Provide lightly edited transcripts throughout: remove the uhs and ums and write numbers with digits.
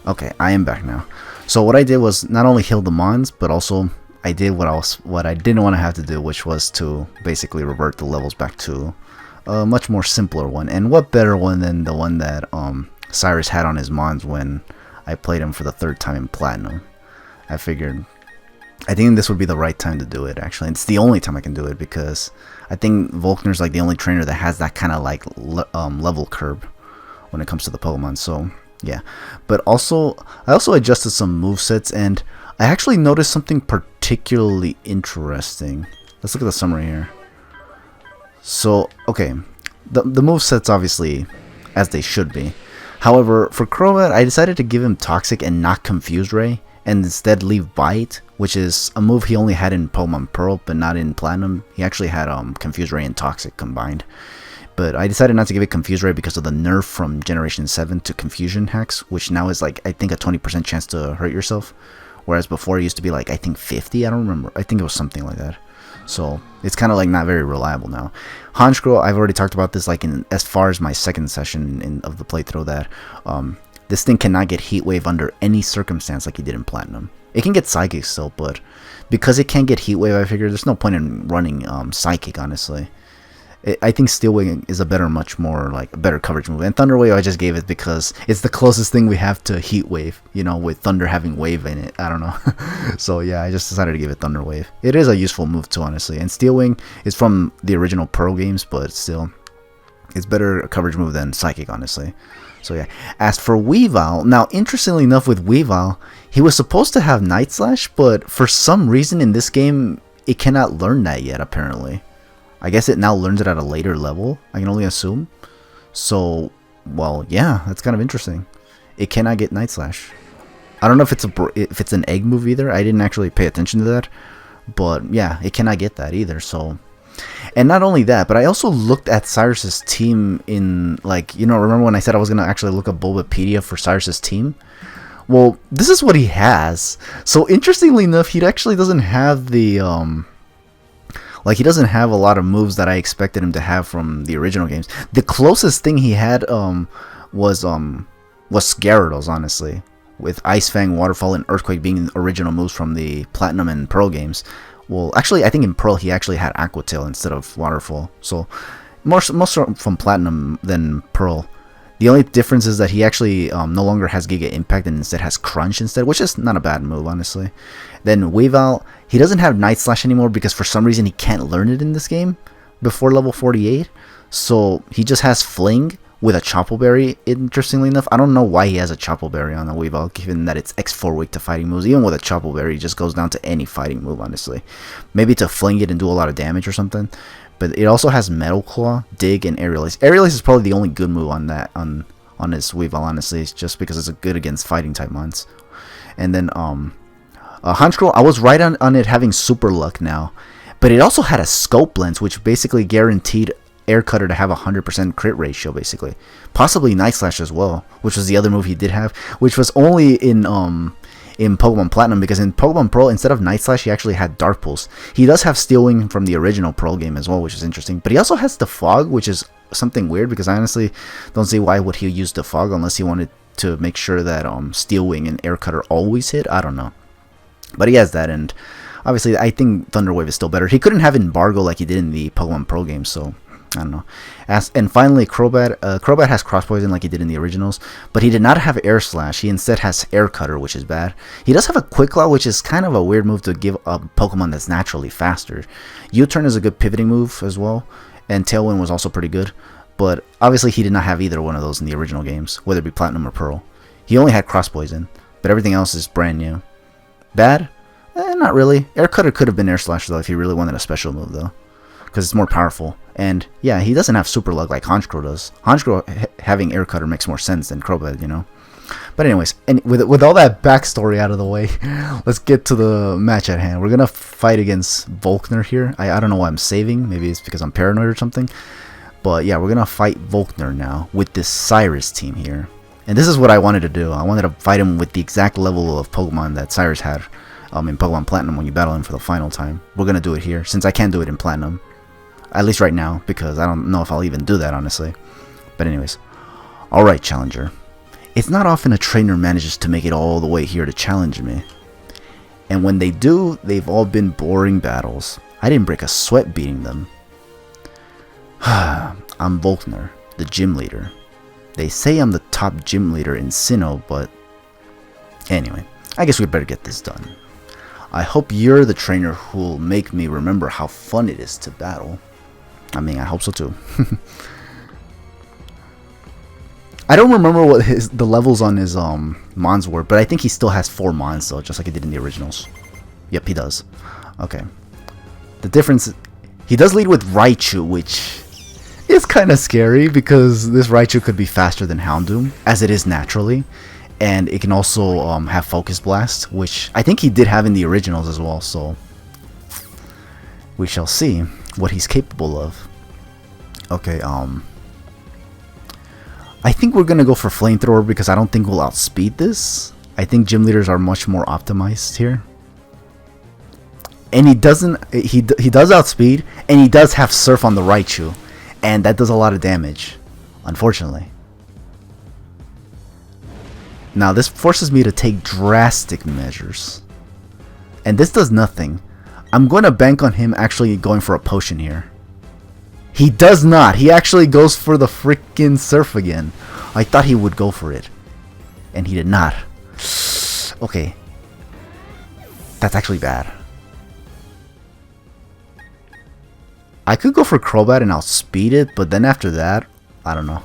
Okay, I am back now. So what I did was not only heal the mons, but also I did what I didn't want to have to do, which was to basically revert the levels back to a much more simpler one. And what better one than the one that Cyrus had on his mons when I played him for the third time in Platinum. I think this would be the right time to do it, actually. It's the only time I can do it because I think Volkner's like the only trainer that has that kind of like level curve when it comes to the Pokemon. So yeah, but also I also adjusted some movesets, and I actually noticed something particularly interesting. Let's look at the summary here. So okay, the movesets obviously as they should be. However, for Crobat, I decided to give him Toxic and not Confuse Ray, and instead leave Bite, which is a move he only had in Pokemon Pearl, but not in Platinum. He actually had Confuse Ray and Toxic combined. But I decided not to give it Confuse Ray because of the nerf from Generation 7 to Confusion Hex, which now is like, I think, a 20% chance to hurt yourself. Whereas before it used to be like, I think 50, I don't remember. I think it was something like that. So it's kind of like not very reliable now. Honchkrow, I've already talked about this like in as far as my second session of the playthrough that this thing cannot get Heat Wave under any circumstance like he did in Platinum. It can get Psychic still, but because it can't get Heat Wave, I figured there's no point in running Psychic, honestly. I think Steel Wing is a much more like a better coverage move. And Thunder Wave I just gave it because it's the closest thing we have to Heat Wave, you know, with Thunder having Wave in it. I don't know. So yeah, I just decided to give it Thunder Wave. It is a useful move too, honestly. And Steel Wing is from the original Pearl games, but still, it's better a coverage move than Psychic, honestly. So yeah. As for Weavile, now interestingly enough with Weavile, he was supposed to have Night Slash, but for some reason in this game, it cannot learn that yet, apparently. I guess it now learns it at a later level, I can only assume. So, well, yeah, that's kind of interesting. It cannot get Night Slash. I don't know if it's an egg move either. I didn't actually pay attention to that. But yeah, it cannot get that either. So, and not only that, but I also looked at Cyrus's team in, like, you know, remember when I said I was going to actually look up Bulbapedia for Cyrus's team? Well, this is what he has. So, interestingly enough, he actually doesn't have the, like, he doesn't have a lot of moves that I expected him to have from the original games. The closest thing he had was Gyarados, honestly, with Ice Fang, Waterfall, and Earthquake being original moves from the Platinum and Pearl games. Well, actually, I think in Pearl he actually had Aqua Tail instead of Waterfall. So, more from Platinum than Pearl. The only difference is that he actually no longer has Giga Impact and instead has Crunch instead, which is not a bad move, honestly. Then Weavile, he doesn't have Night Slash anymore because for some reason he can't learn it in this game before level 48. So he just has Fling with a Chople Berry, interestingly enough. I don't know why he has a Chople Berry on the Weavile, given that it's X4 weak to fighting moves. Even with a Chople Berry, it just goes down to any fighting move, honestly. Maybe to fling it and do a lot of damage or something. But it also has Metal Claw, Dig, and Aerial Ace. Aerial Ace is probably the only good move on that on his Weavile, honestly, just because it's good against fighting type mons. And then Honchkrow, I was right on it having Super Luck now, but it also had a Scope Lens, which basically guaranteed Air Cutter to have a 100% crit ratio, basically. Possibly Night Slash as well, which was the other move he did have, which was only in Pokemon Platinum, because in Pokemon Pearl, instead of Night Slash, he actually had Dark Pulse. He does have Steel Wing from the original Pearl game as well, which is interesting. But he also has the Fog, which is something weird, because I honestly don't see why would he use the Fog unless he wanted to make sure that Steel Wing and Air Cutter always hit. I don't know. But he has that, and obviously I think Thunder Wave is still better. He couldn't have Embargo like he did in the Pokemon Pearl game, so I don't know. And finally, Crobat. Crobat has Cross Poison like he did in the originals, but he did not have Air Slash. He instead has Air Cutter, which is bad. He does have a Quick Claw, which is kind of a weird move to give a Pokemon that's naturally faster. U-Turn is a good pivoting move as well, and Tailwind was also pretty good. But obviously he did not have either one of those in the original games, whether it be Platinum or Pearl. He only had Cross Poison, but everything else is brand new. Bad? Not really. Air Cutter could have been Air Slash though if he really wanted a special move though, because it's more powerful. And yeah, he doesn't have Super Luck like Honchkrow does. Honchkrow having Air Cutter makes more sense than Crobat, you know. But anyways, and with all that backstory out of the way, let's get to the match at hand. We're gonna fight against Volkner here. I don't know why I'm saving. Maybe it's because I'm paranoid or something. But yeah, we're gonna fight Volkner now with this Cyrus team here. And this is what I wanted to do. I wanted to fight him with the exact level of Pokemon that Cyrus had in Pokemon Platinum when you battle him for the final time. We're going to do it here, since I can't do it in Platinum. At least right now, because I don't know if I'll even do that, honestly. But anyways. Alright, Challenger. It's not often a trainer manages to make it all the way here to challenge me. And when they do, they've all been boring battles. I didn't break a sweat beating them. I'm Volkner, the gym leader. They say I'm the top gym leader in Sinnoh, but anyway, I guess we better get this done. I hope you're the trainer who'll make me remember how fun it is to battle. I mean, I hope so too. I don't remember what the levels on his Mons were, but I think he still has 4 Mons though, just like he did in the originals. Yep, he does. Okay. The difference, he does lead with Raichu, which is kind of scary because this Raichu could be faster than Houndoom, as it is naturally. And it can also have Focus Blast, which I think he did have in the originals as well, so we shall see what he's capable of. Okay, I think we're gonna go for Flamethrower because I don't think we'll outspeed this. I think gym leaders are much more optimized here. And he does outspeed, and he does have Surf on the Raichu, and that does a lot of damage, unfortunately. Now this forces me to take drastic measures, and this does nothing. I'm going to bank on him actually going for a potion here. He does not. He actually goes for the freaking Surf again. I thought he would go for it, and he did not. Okay, that's actually bad. I could go for Crobat and outspeed it, but then after that, I don't know.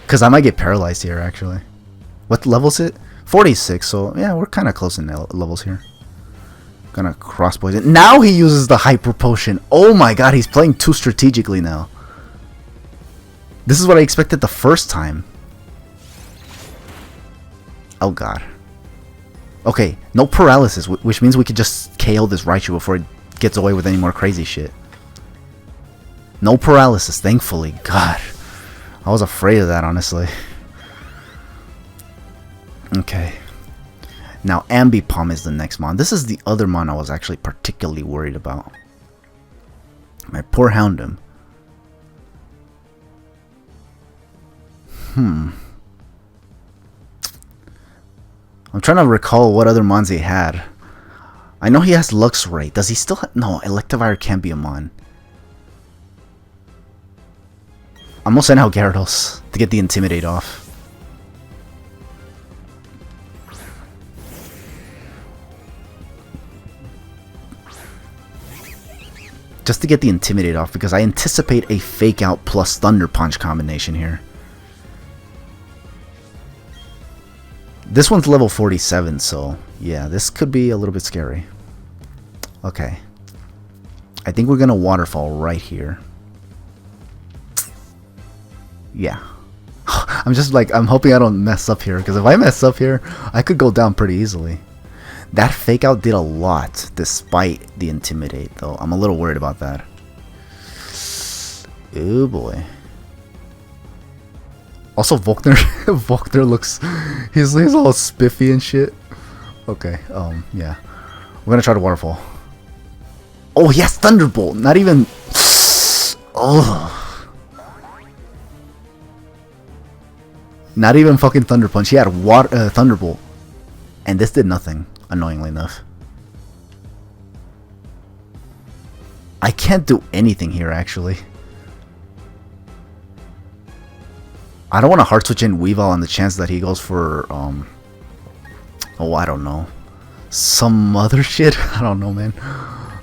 Because I might get paralyzed here, actually. What level is it? 46, so yeah, we're kind of close in levels here. Gonna cross poison. Now he uses the Hyper Potion. Oh my god, he's playing too strategically now. This is what I expected the first time. Oh god. Okay, no paralysis, which means we could just KO this Raichu before it gets away with any more crazy shit. No paralysis, thankfully. God. I was afraid of that, honestly. Okay. Now, Ambipom is the next mon. This is the other mon I was actually particularly worried about. My poor Houndoom. I'm trying to recall what other mons he had. I know he has Luxray. Does he still have... No, Electivire can't be a mon. I'm gonna send out Gyarados to get the Intimidate off. Just to get the Intimidate off, because I anticipate a Fake Out plus Thunder Punch combination here. This one's level 47, so yeah, this could be a little bit scary. Okay. I think we're gonna Waterfall right here. Yeah. I'm just like, I'm hoping I don't mess up here, because if I mess up here, I could go down pretty easily. That Fake Out did a lot, despite the Intimidate, though. I'm a little worried about that. Oh boy. Also, Volkner, Volkner looks, he's all spiffy and shit. Okay, yeah. We're gonna try to Waterfall. Oh, yes, Thunderbolt! Not even... Oh. Not even fucking Thunder Punch. He had Thunderbolt. And this did nothing, annoyingly enough. I can't do anything here, actually. I don't want to hard switch in Weavile on the chance that he goes for, oh, I don't know. Some other shit? I don't know, man.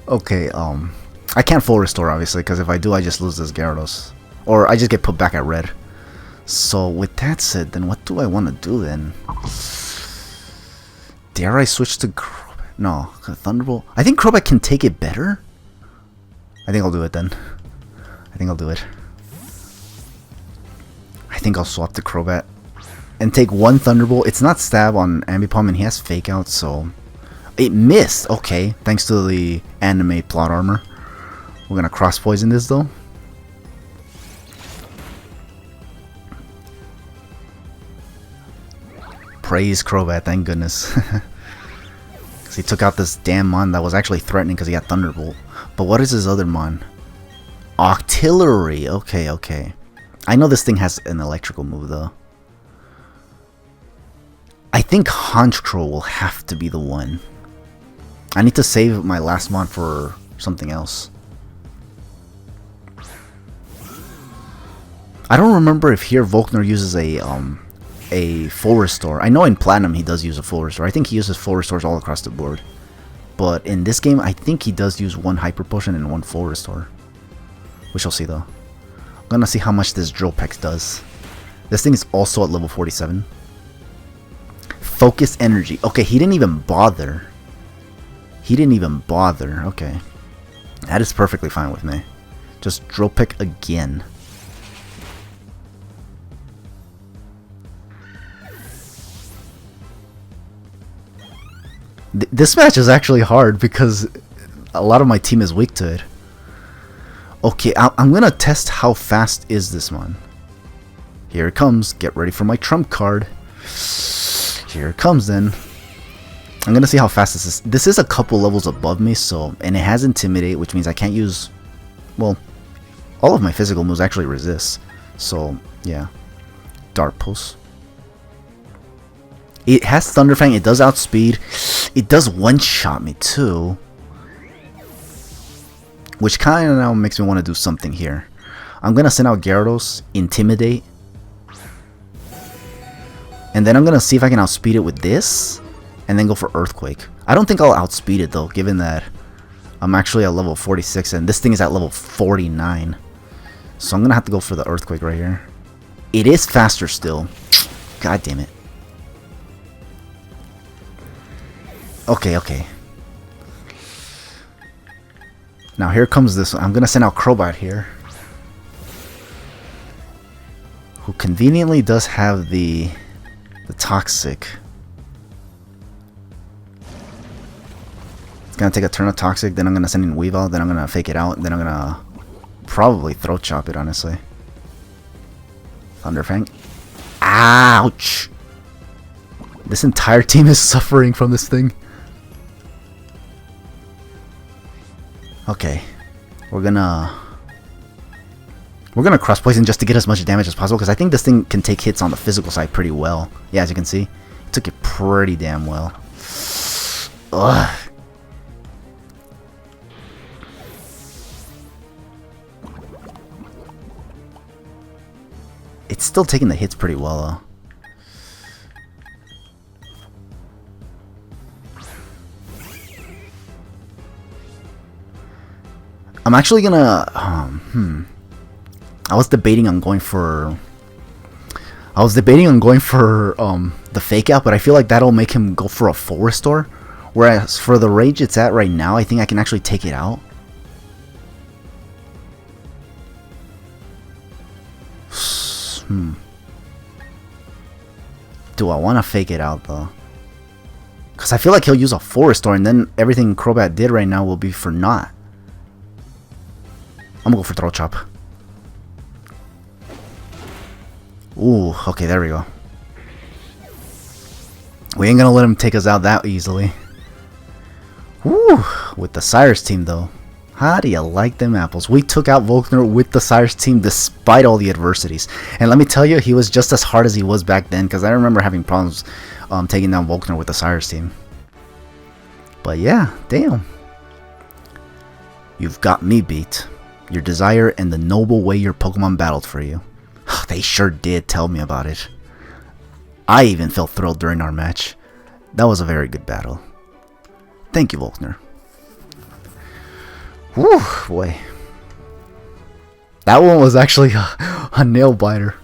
Okay, I can't full restore, obviously, because if I do, I just lose this Gyarados. Or I just get put back at red. So, with that said, then what do I want to do, then? Dare I switch to Crobat? No, Thunderbolt. I think Crobat can take it better. I think I'll do it, then. I think I'll do it. I think I'll swap to Crobat and take one Thunderbolt. It's not Stab on Ambipom, and he has Fake Out, so it missed. Okay, thanks to the anime plot armor. We're gonna cross poison this though. Praise Crobat, thank goodness. Because he took out this damn mon that was actually threatening because he had Thunderbolt. But what is his other mon? Octillery. Okay, okay. I know this thing has an electrical move though. I think Honchkrow will have to be the one. I need to save my last mod for something else. I don't remember if here Volkner uses a full restore. I know in Platinum he does use a full restore. I think he uses full restores all across the board. But in this game, I think he does use one Hyper Potion and one full restore. We shall see though. I'm gonna see how much this Drill Peck does. This thing is also at level 47. Focus Energy. Okay, he didn't even bother. He didn't even bother. Okay. That is perfectly fine with me. Just Drill Peck again. This match is actually hard because a lot of my team is weak to it. Okay, I'm gonna test how fast is this one. Here it comes. Get ready for my trump card. Here it comes then. I'm gonna see how fast this is. This is a couple levels above me, so, and it has Intimidate, which means I can't use, well, all of my physical moves actually resist. So yeah, Dart Pulse. It has Thunderfang. It does outspeed. It does one-shot me too, which kind of now makes me want to do something here. I'm gonna send out Gyarados, Intimidate, and then I'm gonna see if I can outspeed it with this, and then go for Earthquake. I don't think I'll outspeed it though, given that I'm actually at level 46 and this thing is at level 49. So I'm gonna have to go for the Earthquake right here. It is faster still. God damn it. Okay. Now here comes this one. I'm gonna send out Crobat here, who conveniently does have the Toxic. It's gonna take a turn of Toxic, then I'm gonna send in Weavile, then I'm gonna fake it out, then I'm gonna probably Throat Chop it, honestly. Thunderfang. Ouch! This entire team is suffering from this thing. Okay, we're gonna Cross Poison just to get as much damage as possible, because I think this thing can take hits on the physical side pretty well. Yeah, as you can see, it took it pretty damn well. Ugh. It's still taking the hits pretty well though. I'm actually gonna, I was debating on going for the fake out, but I feel like that'll make him go for a full restore. Whereas for the rage it's at right now, I think I can actually take it out. Do I want to fake it out though? Because I feel like he'll use a full restore, and then everything Crobat did right now will be for naught. I'm gonna go for Throat Chop. Ooh, okay, there we go. We ain't gonna let him take us out that easily. Woo! With the Cyrus team though. How do you like them apples? We took out Volkner with the Cyrus team despite all the adversities. And let me tell you, he was just as hard as he was back then, because I remember having problems taking down Volkner with the Cyrus team. But yeah, damn. You've got me beat. Your desire and the noble way your Pokemon battled for you. They sure did tell me about it. I even felt thrilled during our match. That was a very good battle. Thank you, Volkner. Whew, boy. That one was actually a nail biter.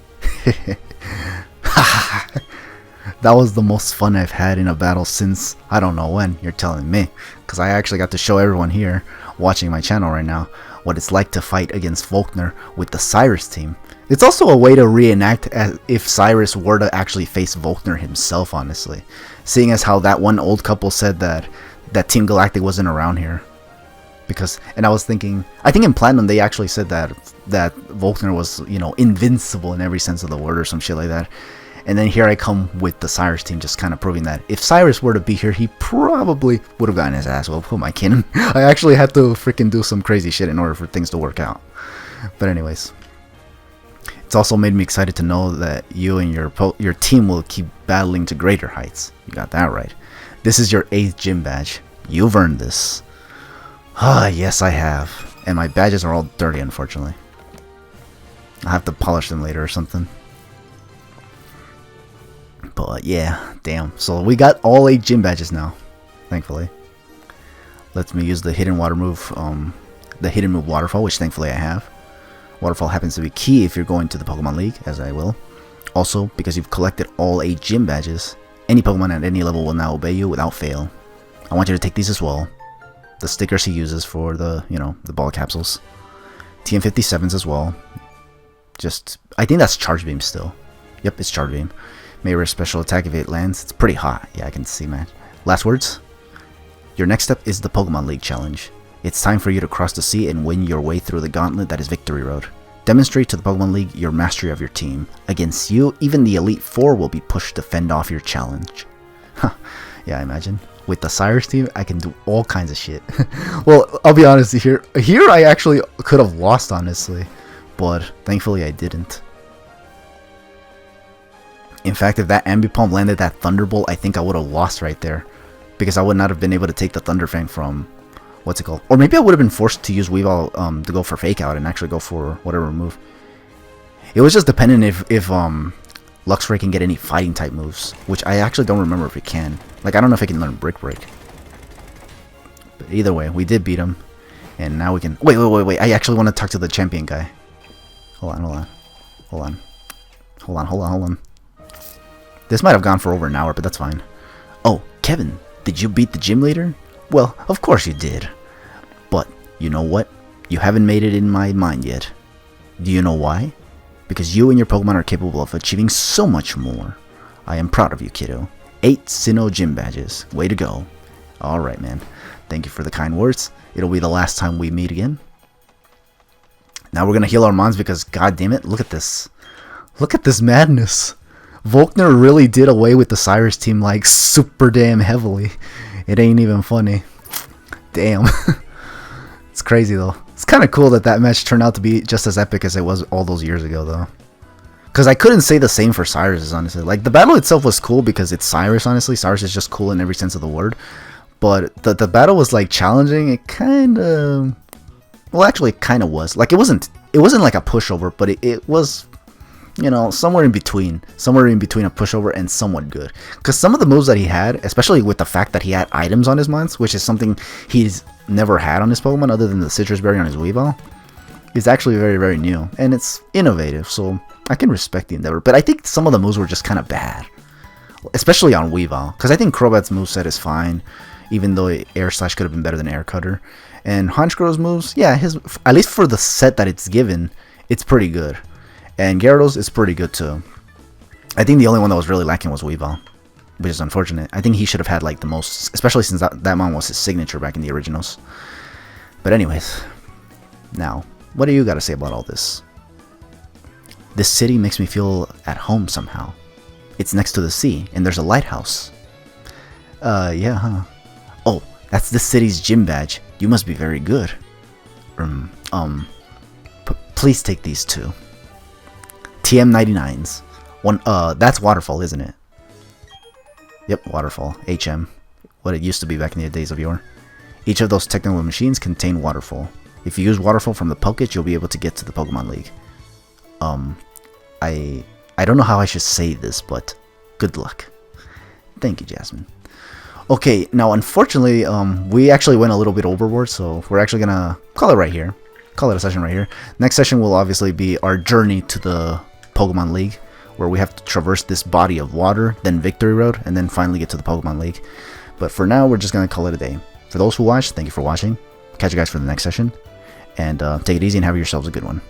That was the most fun I've had in a battle since, I don't know when, you're telling me. Because I actually got to show everyone here, watching my channel right now, what it's like to fight against Volkner with the Cyrus team. It's also a way to reenact as if Cyrus were to actually face Volkner himself, honestly. Seeing as how that one old couple said that Team Galactic wasn't around here. Because, and I was thinking, I think in Platinum they actually said that Volkner was, you know, invincible in every sense of the word or some shit like that. And then here I come with the Cyrus team, just kind of proving that if Cyrus were to be here, he probably would have gotten his ass whooped. Who am I kidding? I actually had to freaking do some crazy shit in order for things to work out. But anyways, It's also made me excited to know that you and your team will keep battling to greater heights. You got that right. This is your 8th gym badge. You've earned this. Ah, yes I have. And my badges are all dirty, unfortunately. I'll have to polish them later or something. But yeah, damn. So we got all 8 gym badges now, thankfully. Lets me use the hidden water move, the hidden move Waterfall, which thankfully I have. Waterfall happens to be key if you're going to the Pokemon League, as I will. Also, because you've collected all 8 gym badges, any Pokemon at any level will now obey you without fail. I want you to take these as well. The stickers he uses for the, you know, the ball capsules. TM57s as well. Just, I think that's Charge Beam still. Yep, it's Charge Beam. Maybe special attack if it lands. It's pretty hot. Yeah, I can see, man. Last words. Your next step is the Pokemon League Challenge. It's time for you to cross the sea and win your way through the gauntlet that is Victory Road. Demonstrate to the Pokemon League your mastery of your team. Against you, even the Elite Four will be pushed to fend off your challenge. Huh. Yeah, I imagine. With the Cyrus team, I can do all kinds of shit. Well, I'll be honest, here I actually could have lost, honestly. But thankfully I didn't. In fact, if that Ambipom landed that Thunderbolt, I think I would have lost right there. Because I would not have been able to take the Thunderfang from... What's it called? Or maybe I would have been forced to use Weavile to go for Fake Out and actually go for whatever move. It was just dependent if Luxray can get any fighting type moves. Which I actually don't remember if it can. Like, I don't know if it can learn Brick Break. But either way, we did beat him. And now we can... Wait. I actually want to talk to the champion guy. Hold on. This might have gone for over an hour, but that's fine. Oh, Kevin, did you beat the gym leader? Well, of course you did. But, you know what? You haven't made it in my mind yet. Do you know why? Because you and your Pokemon are capable of achieving so much more. I am proud of you, kiddo. 8 Sinnoh gym badges. Way to go. Alright, man. Thank you for the kind words. It'll be the last time we meet again. Now we're gonna heal our mons because, god damn it, look at this. Look at this madness. Volkner really did away with the Cyrus team like super damn heavily. It ain't even funny. Damn. It's crazy though. It's kind of cool that match turned out to be just as epic as it was all those years ago though. Because I couldn't say the same for Cyrus, honestly. Like, the battle itself was cool because it's Cyrus, honestly. Cyrus is just cool in every sense of the word. But the battle was like challenging. It kind of... Well, actually it kind of was. Like, it wasn't like a pushover, but it was... You know, somewhere in between a pushover and somewhat good. Because some of the moves that he had, especially with the fact that he had items on his mons, which is something he's never had on his Pokemon other than the Citrus Berry on his Weavile, is actually very, very new. And it's innovative, so I can respect the endeavor. But I think some of the moves were just kind of bad. Especially on Weavile. Because I think Crobat's moveset is fine, even though Air Slash could have been better than Air Cutter. And Honchkro's moves, yeah, at least for the set that it's given, it's pretty good. And Gyarados is pretty good too. I think the only one that was really lacking was Weavile, which is unfortunate. I think he should have had like the most, especially since that mon was his signature back in the originals. But anyways, now, what do you got to say about all this? This city makes me feel at home somehow. It's next to the sea, and there's a lighthouse. Yeah, huh? Oh, that's this city's gym badge. You must be very good. Please take these two. TM99s. That's Waterfall, isn't it? Yep, Waterfall. HM. What it used to be back in the days of yore. Each of those technical machines contain Waterfall. If you use Waterfall from the Pocket, you'll be able to get to the Pokemon League. I don't know how I should say this, but good luck. Thank you, Jasmine. Okay, now unfortunately, we actually went a little bit overboard, so we're actually gonna call it right here. Call it a session right here. Next session will obviously be our journey to the Pokemon League, where we have to traverse this body of water, then Victory Road, and then finally get to the Pokemon League. But for now, we're just going to call it a day. For those who watched, thank you for watching. Catch you guys for the next session. And take it easy and have yourselves a good one.